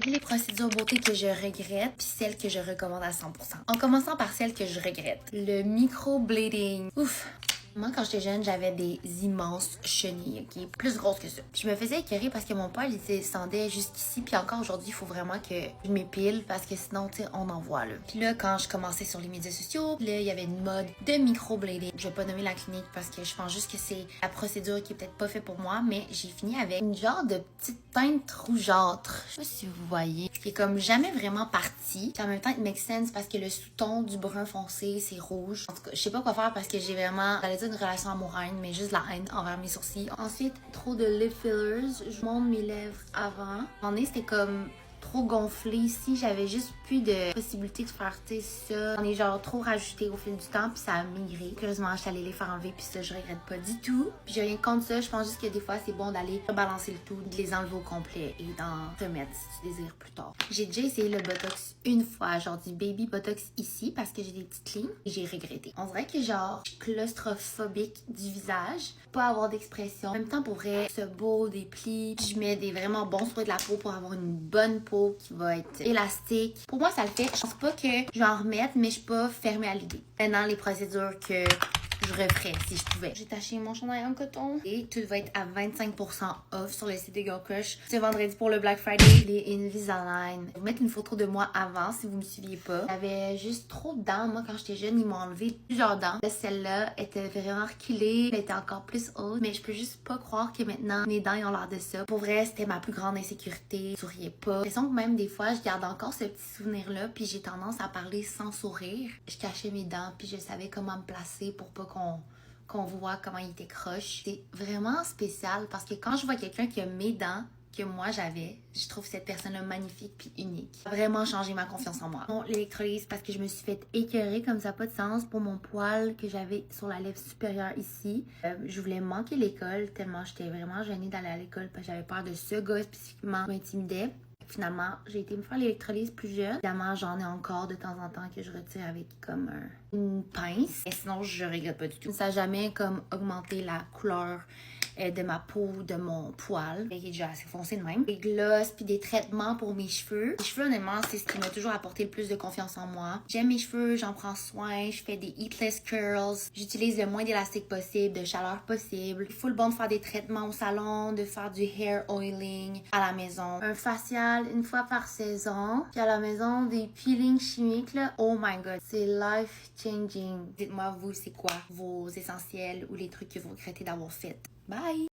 Les procédures beauté que je regrette, puis celles que je recommande à 100%. En commençant par celles que je regrette. Le microblading. Ouf! Moi, quand j'étais jeune, j'avais des immenses chenilles, ok? Plus grosses que ça. Puis je me faisais écœurer parce que mon poil, il descendait jusqu'ici. Puis encore aujourd'hui, il faut vraiment que je m'épile parce que sinon, tu sais, on en voit, là. Puis là, quand je commençais sur les médias sociaux, là, il y avait une mode de microblading. Je vais pas nommer la clinique parce que je pense juste que c'est la procédure qui est peut-être pas faite pour moi, mais j'ai fini avec une genre de petite teinte rougeâtre. Je sais pas si vous voyez. Qui est comme jamais vraiment partie. Puis en même temps, it makes sense parce que le sous-ton du brun foncé, c'est rouge. En tout cas, je sais pas quoi faire parce que j'ai vraiment, j'allais dire une relation amoureuse, mais juste la haine envers mes sourcils. Ensuite, trop de lip fillers. Je monte mes lèvres avant. Mon nez, c'était comme trop gonflé ici. J'avais juste plus de possibilité de faire ça. On est genre trop rajouté au fil du temps, puis ça a migré. Heureusement, je suis allée les faire enlever, puis ça, je regrette pas du tout. Puis j'ai rien contre ça. Je pense juste que des fois, c'est bon d'aller rebalancer le tout, de les enlever au complet et d'en remettre si tu désires plus tard. J'ai déjà essayé le Botox une fois, genre du baby Botox ici, parce que j'ai des petites lignes, et j'ai regretté. On dirait que genre, je suis claustrophobique du visage, pas avoir d'expression. En même temps, pour vrai, ce beau, des plis, je mets des vraiment bons soins de la peau pour avoir une bonne peau qui va être élastique. Pour moi, ça le fait. Je pense pas que je vais en remettre, mais je suis pas fermée à l'idée. Maintenant, les procédures que je referais si je pouvais. J'ai taché mon chandail en coton et tout va être à 25% off sur le site de Girl Crush ce vendredi pour le Black Friday. Les Invisalign. Je vais vous mettre une photo de moi avant si vous me suiviez pas. J'avais juste trop de dents. Moi, quand j'étais jeune, ils m'ont enlevé plusieurs dents. Celle-là était vraiment reculée. Elle était encore plus haute. Mais je peux juste pas croire que maintenant, mes dents ils ont l'air de ça. Pour vrai, c'était ma plus grande insécurité. Je souriais pas. J'ai l'impression que même des fois, je garde encore ce petit souvenir-là. Puis j'ai tendance à parler sans sourire. Je cachais mes dents. Puis je savais comment me placer pour pas qu'on voit comment il était croche. C'est vraiment spécial parce que quand je vois quelqu'un qui a mes dents que moi j'avais, je trouve cette personne-là magnifique puis unique. Ça a vraiment changé ma confiance en moi. Bon, l'électrolyse parce que je me suis fait écœurer comme ça, pas de sens pour mon poil que j'avais sur la lèvre supérieure ici. Je voulais manquer l'école tellement j'étais vraiment gênée d'aller à l'école parce que j'avais peur de ce gars spécifiquement qui m'intimidait. Finalement, j'ai été me faire l'électrolyse plus jeune. Évidemment, j'en ai encore de temps en temps que je retire avec comme une pince. Et sinon, je regrette pas du tout. Ça n'a jamais comme augmenté la couleur de ma peau, de mon poil. Il est déjà assez foncé de même. Des glosses puis des traitements pour mes cheveux. Les cheveux, honnêtement, c'est ce qui m'a toujours apporté le plus de confiance en moi. J'aime mes cheveux, j'en prends soin, je fais des heatless curls. J'utilise le moins d'élastique possible, de chaleur possible. Il faut le bon de faire des traitements au salon, de faire du hair oiling à la maison. Un facial une fois par saison. Puis à la maison, des peelings chimiques, là. Oh my god, c'est life changing. Dites-moi, vous, c'est quoi vos essentiels ou les trucs que vous regrettez d'avoir fait? Bye!